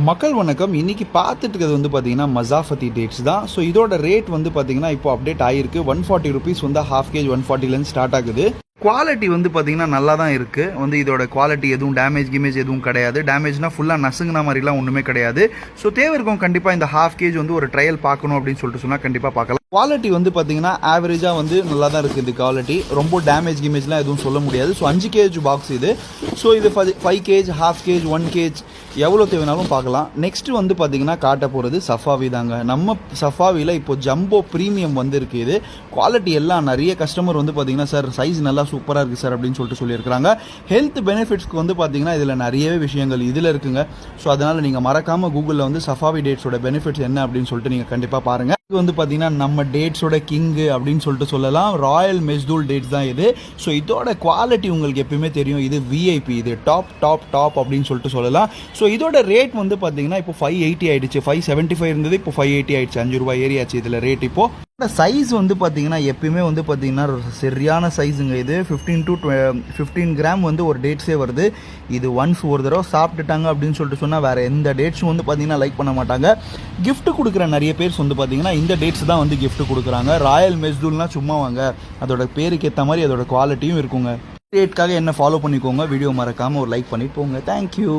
மக்கள் வணக்கம். இன்னைக்கு பார்த்துட்டு இருக்கிறது வந்து பார்த்தீங்கன்னா மசாஃபத்தி டேட்ஸ் தான். ஸோ இதோட ரேட் வந்து பார்த்தீங்கன்னா இப்போ அப்டேட் ஆகிருக்கு. 140 ருபீஸ் வந்து ஹாஃப் கேஜ் 140லேருந்து ஸ்டார்ட் ஆகுது. குவாலிட்டி வந்து பார்த்தீங்கன்னா நல்லா தான் இருக்குது. வந்து இதோட குவாலிட்டி எதுவும் டேமேஜ் எதுவும் கிடையாது. டேமேஜ்னா ஃபுல்லாக நசுங்கின மாதிரிலாம் ஒன்றுமே கிடையாது. ஸோ தேவை இருக்கும் கண்டிப்பாக இந்த ஹாஃப் கேஜ் வந்து ஒரு ட்ரையல் பார்க்கணும் அப்படின்னு சொல்லிட்டு சொன்னால் கண்டிப்பாக பார்க்கலாம். குவாலிட்டி வந்து பார்த்தீங்கன்னா ஆவரேஜாக வந்து நல்லா தான் இருக்குது. இந்த குவாலிட்டி ரொம்ப டேமேஜ்லாம் எதுவும் சொல்ல முடியாது. ஸோ 5 கேஜ் பாக்ஸ் இது. ஸோ இது 5 கேஜ், ஹாஃப் கேஜ், 1 கேஜ் எவ்வளோ தேவைனாலும் பார்க்கலாம். நெக்ஸ்ட் வந்து பார்த்தீங்கன்னா காட்ட போகிறது சஃபாவி தாங்க. நம்ம சஃபாவியில் இப்போ ஜம்போ ப்ரீமியம் வந்து இருக்குது. இது குவாலிட்டி எல்லாம் நிறைய கஸ்டமர் வந்து பார்த்தீங்கன்னா சார் சைஸ் நல்லா சூப்பராக இருக்குது சார் அப்படின்னு சொல்லிட்டு சொல்லியிருக்காங்க. ஹெல்த் பெனிஃபிட்ஸ்க்கு வந்து பார்த்தீங்கன்னா இதில் நிறையவே விஷயங்கள் இதில் இருக்குங்க. ஸோ அதனால் நீங்கள் மறக்காமல் கூகுளில் வந்து சஃபாவி டேட்ஸோட பெனிஃபிட்ஸ் என்ன அப்படின்னு சொல்லிட்டு நீங்கள் கண்டிப்பாக பாருங்கள். இது வந்து பார்த்தீங்கன்னா நம்ம டேட்ஸோட கிங்கு அப்படின்னு சொல்லிட்டு சொல்லலாம். ராயல் மெஸ்தூல் டேட்ஸ் தான் இது. ஸோ இதோட குவாலிட்டி உங்களுக்கு எப்பயுமே தெரியும். இது விஐபி, இது டாப் அப்படின்னு சொல்லிட்டு சொல்லலாம். ஸோ இதோட ரேட் வந்து பார்த்தீங்கன்னா இப்போ 580 ஆயிடுச்சு. 575 இருந்தது, இப்போ 580 ஆயிடுச்சு. 5 ரூபாய் ஏறியாச்சு இதில் ரேட். இப்போ சைஸ் வந்து பார்த்தீங்கன்னா எப்பயுமே வந்து பார்த்தீங்கன்னா சரியான சைஸுங்க. இது 15 to 15 கிராம் வந்து ஒரு டேட்ஸே வருது. இது ஒன்ஸ் ஒரு தடவை சாப்பிட்டுட்டாங்க அப்படின்னு சொல்லிட்டு சொன்னால் வேறு எந்த டேட்ஸும் வந்து பார்த்தீங்கன்னா லைக் பண்ண மாட்டாங்க. கிஃப்ட் கொடுக்குற நிறைய பேர்ஸ் வந்து பார்த்தீங்கன்னா இந்த டேட்ஸ் தான் வந்து கிஃப்ட் கொடுக்குறாங்க. ராயல் மெஸ்தூல்னால் சும்மா வாங்க, அதோட பேருக்கு ஏற்ற மாதிரி அதோட குவாலிட்டியும் இருக்குங்க. டேட்காக என்ன ஃபாலோ பண்ணிக்கோங்க. வீடியோ மறக்காமல் ஒரு லைக் பண்ணிட்டு போங்க. தேங்க்யூ.